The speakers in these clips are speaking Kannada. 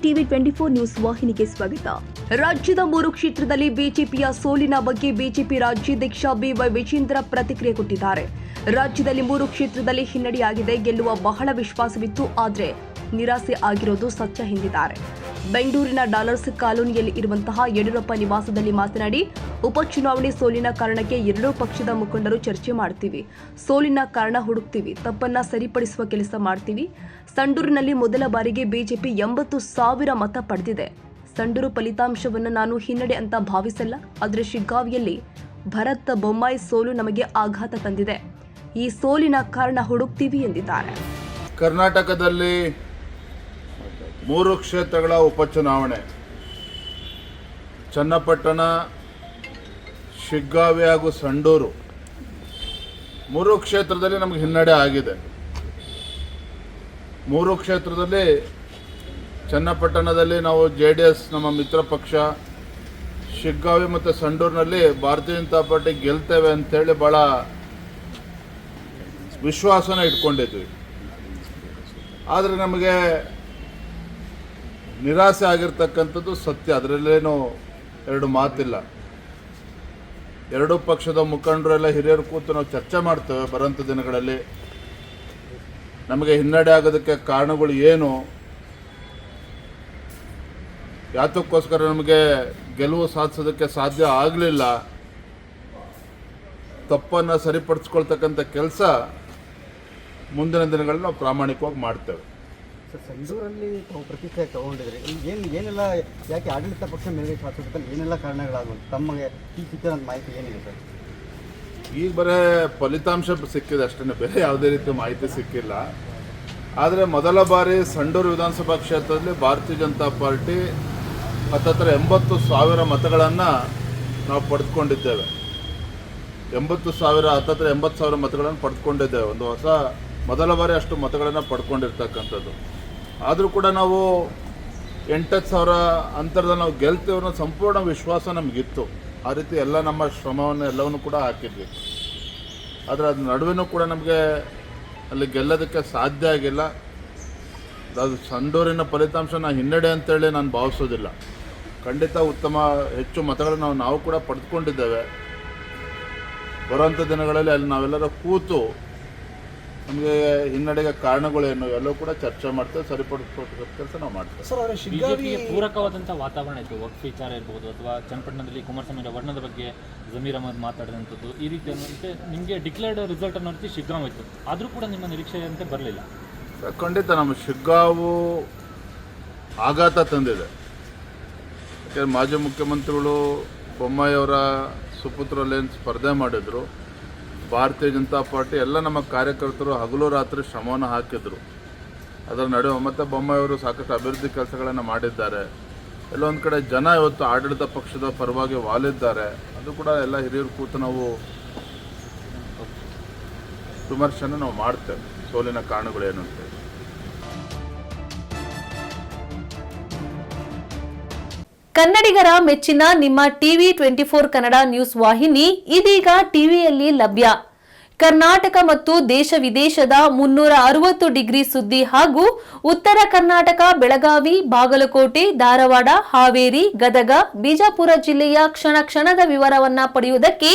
ಟಿವಿ 24 ನ್ಯೂಸ್ ವಾಹಿನಿಗೆ ಸ್ವಾಗತ. ರಾಜ್ಯದ 3 ಕ್ಷೇತ್ರದಲ್ಲಿ ಬಿಜೆಪಿಯ ಸೋಲಿನ ಬಗ್ಗೆ ಬಿಜೆಪಿ ರಾಜ್ಯಾಧ್ಯಕ್ಷ ಬಿವೈ ವಿಜೇಂದ್ರ ಪ್ರತಿಕ್ರಿಯೆ ಕೊಟ್ಟಿದ್ದಾರೆ. ರಾಜ್ಯದಲ್ಲಿ 3 ಕ್ಷೇತ್ರದಲ್ಲಿ ಹಿನ್ನಡೆಯಾಗಿದೆ. ಗೆಲ್ಲುವ ಬಹಳ ವಿಶ್ವಾಸವಿತ್ತು, ಆದರೆ ನಿರಾಸೆ ಆಗಿರೋದು ಸತ್ಯ ಎಂದಿದ್ದಾರೆ. ಬೆಂಗಳೂರಿನ ಡಾಲರ್ಸ್ ಕಾಲೋನಿಯಲ್ಲಿ ಇರುವಂತಹ ಯಡಿಯೂರಪ್ಪ ನಿವಾಸದಲ್ಲಿ ಮಾತನಾಡಿ, ಉಪಚುನಾವಣೆ ಸೋಲಿನ ಕಾರಣಕ್ಕೆ ಎರಡೂ ಪಕ್ಷದ ಮುಖಂಡರು ಚರ್ಚೆ ಮಾಡ್ತೀವಿ. ಸೋಲಿನ ಕಾರಣ ಹುಡುಕ್ತೀವಿ, ತಪ್ಪನ್ನ ಸರಿಪಡಿಸುವ ಕೆಲಸ ಮಾಡ್ತೀವಿ. ಸಂಡೂರಿನಲ್ಲಿ ಮೊದಲ ಬಾರಿಗೆ ಬಿಜೆಪಿ 80,000 ಮತ ಪಡೆದಿದೆ. ಸಂಡೂರು ಫಲಿತಾಂಶವನ್ನು ನಾನು ಹಿನ್ನಡೆ ಅಂತ ಭಾವಿಸಲ್ಲ, ಆದರೆ ಶಿಗ್ಗಾವಿಯಲ್ಲಿ ಭರತ್ ಬೊಮ್ಮಾಯಿ ಸೋಲು ನಮಗೆ ಆಘಾತ ತಂದಿದೆ. ಈ ಸೋಲಿನ ಕಾರಣ ಹುಡುಕ್ತೀವಿ ಎಂದಿದ್ದಾರೆ. ಕರ್ನಾಟಕದಲ್ಲಿ 3 ಕ್ಷೇತ್ರಗಳ ಉಪಚುನಾವಣೆ, ಚನ್ನಪಟ್ಟಣ, ಶಿಗ್ಗಾವಿ ಹಾಗೂ ಸಂಡೂರು 3 ಕ್ಷೇತ್ರದಲ್ಲಿ ನಮಗೆ ಹಿನ್ನಡೆ ಆಗಿದೆ. 3 ಕ್ಷೇತ್ರದಲ್ಲಿ ಚನ್ನಪಟ್ಟಣದಲ್ಲಿ ನಾವು JDS ನಮ್ಮ ಮಿತ್ರ ಪಕ್ಷ, ಶಿಗ್ಗಾವಿ ಮತ್ತು ಸಂಡೂರಿನಲ್ಲಿ ಭಾರತೀಯ ಜನತಾ ಪಾರ್ಟಿ ಗೆಲ್ತೇವೆ ಅಂತೇಳಿ ಭಾಳ ವಿಶ್ವಾಸನ ಇಟ್ಕೊಂಡಿದ್ವಿ. ಆದರೆ ನಮಗೆ ನಿರಾಸೆ ಆಗಿರ್ತಕ್ಕಂಥದ್ದು ಸತ್ಯ, ಅದರಲ್ಲೇನು ಎರಡು ಮಾತಿಲ್ಲ. ಎರಡೂ ಪಕ್ಷದ ಮುಖಂಡರೆಲ್ಲ ಹಿರಿಯರು ಕೂತು ನಾವು ಚರ್ಚೆ ಮಾಡ್ತೇವೆ ಬರೋಂಥ ದಿನಗಳಲ್ಲಿ. ನಮಗೆ ಹಿನ್ನಡೆ ಆಗೋದಕ್ಕೆ ಕಾರಣಗಳು ಏನು, ಯಾತಕ್ಕೋಸ್ಕರ ನಮಗೆ ಗೆಲುವು ಸಾಧಿಸೋದಕ್ಕೆ ಸಾಧ್ಯ ಆಗಲಿಲ್ಲ, ತಪ್ಪನ್ನು ಸರಿಪಡಿಸ್ಕೊಳ್ತಕ್ಕಂಥ ಕೆಲಸ ಮುಂದಿನ ದಿನಗಳಲ್ಲಿ ನಾವು ಪ್ರಾಮಾಣಿಕವಾಗಿ ಮಾಡ್ತೇವೆ. ಸರ್, ಸಂಡೂರಲ್ಲಿ ತಾವು ಪ್ರತಿಕ್ರಿಯೆ ತಗೊಂಡಿದ್ರಿ, ಏನೆಲ್ಲ ಯಾಕೆ ಆಡಳಿತ ಪಕ್ಷ ಮೇಲೆ ಶಾಸಕರಲ್ಲಿ ಏನೆಲ್ಲ ಕಾರಣಗಳಾಗುತ್ತೆ ತಮಗೆ ಈ ಸಿಕ್ಕಿರೋ ಮಾಹಿತಿ ಏನಿದೆ ಸರ್? ಈಗ ಬರೀ ಫಲಿತಾಂಶ ಸಿಕ್ಕಿದೆ ಅಷ್ಟೇ, ಬೇರೆ ಯಾವುದೇ ರೀತಿ ಮಾಹಿತಿ ಸಿಕ್ಕಿಲ್ಲ. ಆದರೆ ಮೊದಲ ಬಾರಿ ಸಂಡೂರು ವಿಧಾನಸಭಾ ಕ್ಷೇತ್ರದಲ್ಲಿ ಭಾರತೀಯ ಜನತಾ ಪಾರ್ಟಿ ಹತ್ತತ್ರ 80,000 ಮತಗಳನ್ನು ನಾವು ಪಡೆದುಕೊಂಡಿದ್ದೇವೆ. 80,000 ಹತ್ತತ್ರ 80,000 ಮತಗಳನ್ನು ಪಡೆದುಕೊಂಡಿದ್ದೇವೆ. ಒಂದು ಹೊಸ ಮೊದಲ ಬಾರಿ ಅಷ್ಟು ಮತಗಳನ್ನು ಪಡ್ಕೊಂಡಿರ್ತಕ್ಕಂಥದ್ದು. ಆದರೂ ಕೂಡ ನಾವು 8,000 ಅಂತರದಲ್ಲಿ ನಾವು ಗೆಲ್ತೇವೆ ಅನ್ನೋ ಸಂಪೂರ್ಣ ವಿಶ್ವಾಸ ನಮಗಿತ್ತು. ಆ ರೀತಿ ಎಲ್ಲ ನಮ್ಮ ಶ್ರಮವನ್ನು ಎಲ್ಲವನ್ನು ಕೂಡ ಹಾಕಿದ್ವಿ. ಆದರೆ ಅದ್ರ ನಡುವೆನೂ ಕೂಡ ನಮಗೆ ಅಲ್ಲಿ ಗೆಲ್ಲೋದಕ್ಕೆ ಸಾಧ್ಯ ಆಗಿಲ್ಲ. ಅದು ಸಂಡೂರಿನ ಫಲಿತಾಂಶ ಹಿನ್ನಡೆ ಅಂತೇಳಿ ನಾನು ಭಾವಿಸೋದಿಲ್ಲ. ಖಂಡಿತ ಉತ್ತಮ ಹೆಚ್ಚು ಮತಗಳನ್ನು ನಾವು ಕೂಡ ಪಡೆದುಕೊಂಡಿದ್ದೇವೆ. ಬರುವಂಥ ದಿನಗಳಲ್ಲಿ ಅಲ್ಲಿ ನಾವೆಲ್ಲರೂ ಕೂತು ನಮಗೆ ಹಿನ್ನಡೆಗೆ ಕಾರಣಗಳೇನು ಎಲ್ಲವೂ ಕೂಡ ಚರ್ಚೆ ಮಾಡ್ತೇವೆ, ಸರಿಪಡಿಸ್ಕೊಳ್ತಕ್ಕಂಥ ಕೆಲಸ ನಾವು ಮಾಡ್ತೇವೆ. ಸರ್, ಅವರ ಬಿಜೆಪಿಗೆ ಪೂರಕವಾದಂಥ ವಾತಾವರಣ ಇತ್ತು. ವಕ್ಫ್ ವಿಚಾರ ಇರ್ಬೋದು, ಅಥವಾ ಚನ್ನಪಟ್ಟಣದಲ್ಲಿ ಕುಮಾರಸ್ವಾಮಿ ವರ್ಣದ ಬಗ್ಗೆ ಜಮೀರ್ ಅಹಮದ್ ಮಾತಾಡಿದಂಥದ್ದು, ಈ ರೀತಿ ನಿಮಗೆ ಡಿಕ್ಲೇರ್ಡ್ ರಿಸಲ್ಟ್ ಅನ್ನೋ ರೀತಿ ಶಿಗ್ಗಾಂವ್ ಇತ್ತು. ಆದರೂ ಕೂಡ ನಿಮ್ಮ ನಿರೀಕ್ಷೆಯಂತೆ ಬರಲಿಲ್ಲ. ಖಂಡಿತ ನಮ್ಮ ಶಿಗ್ಗಾಂವು ಆಘಾತ ತಂದಿದೆ. ಯಾಕೆಂದರೆ ಮಾಜಿ ಮುಖ್ಯಮಂತ್ರಿಗಳು ಬೊಮ್ಮಾಯಿ ಅವರ ಸುಪುತ್ರಲ್ಲೇನು ಸ್ಪರ್ಧೆ ಮಾಡಿದರು, ಭಾರತೀಯ ಜನತಾ ಪಾರ್ಟಿ ಎಲ್ಲ ನಮ್ಮ ಕಾರ್ಯಕರ್ತರು ಹಗಲು ರಾತ್ರಿ ಶ್ರಮವನ್ನು ಹಾಕಿದರು. ಅದರ ನಡುವೆ ಮತ್ತು ಬೊಮ್ಮಾಯಿಯವರು ಸಾಕಷ್ಟು ಅಭಿವೃದ್ಧಿ ಕೆಲಸಗಳನ್ನು ಮಾಡಿದ್ದಾರೆ. ಎಲ್ಲೊಂದು ಕಡೆ ಜನ ಇವತ್ತು ಆಡಳಿತ ಪಕ್ಷದ ಪರವಾಗಿ ವಾಲಿದ್ದಾರೆ. ಅದು ಕೂಡ ಎಲ್ಲ ಹಿರಿಯರು ಕೂತು ನಾವು ವಿಮರ್ಶೆಯನ್ನು ನಾವು ಮಾಡ್ತೇವೆ, ಸೋಲಿನ ಕಾರಣಗಳೇನು ಅಂತ. ಕನ್ನಡಿಗರ ಮೆಚ್ಚಿನ ನಿಮ್ಮ ಟಿವಿ 24 ಕನ್ನಡ ನ್ಯೂಸ್ ವಾಹಿನಿ ಇದೀಗ ಟಿವಿಯಲ್ಲಿ ಲಭ್ಯ. ಕರ್ನಾಟಕ ಮತ್ತು ದೇಶ ವಿದೇಶದ 360 ಡಿಗ್ರಿ ಸುದ್ದಿ ಹಾಗೂ ಉತ್ತರ ಕರ್ನಾಟಕ, ಬೆಳಗಾವಿ, ಬಾಗಲಕೋಟೆ, ಧಾರವಾಡ, ಹಾವೇರಿ, ಗದಗ, ಬಿಜಾಪುರ ಜಿಲ್ಲೆಯ ಕ್ಷಣ ಕ್ಷಣದ ವಿವರವನ್ನ ಪಡೆಯುವುದಕ್ಕೆ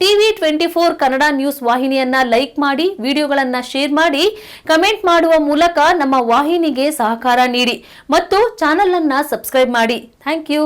ಟಿವಿ 24 ಕನ್ನಡ ನ್ಯೂಸ್ ವಾಹಿನಿಯನ್ನ ಲೈಕ್ ಮಾಡಿ, ವಿಡಿಯೋಗಳನ್ನ ಶೇರ್ ಮಾಡಿ, ಕಮೆಂಟ್ ಮಾಡುವ ಮೂಲಕ ನಮ್ಮ ವಾಹಿನಿಗೆ ಸಹಕಾರ ನೀಡಿ ಮತ್ತು ಚಾನೆಲ್ ಅನ್ನ ಸಬ್ಸ್ಕ್ರೈಬ್ ಮಾಡಿ. Thank you.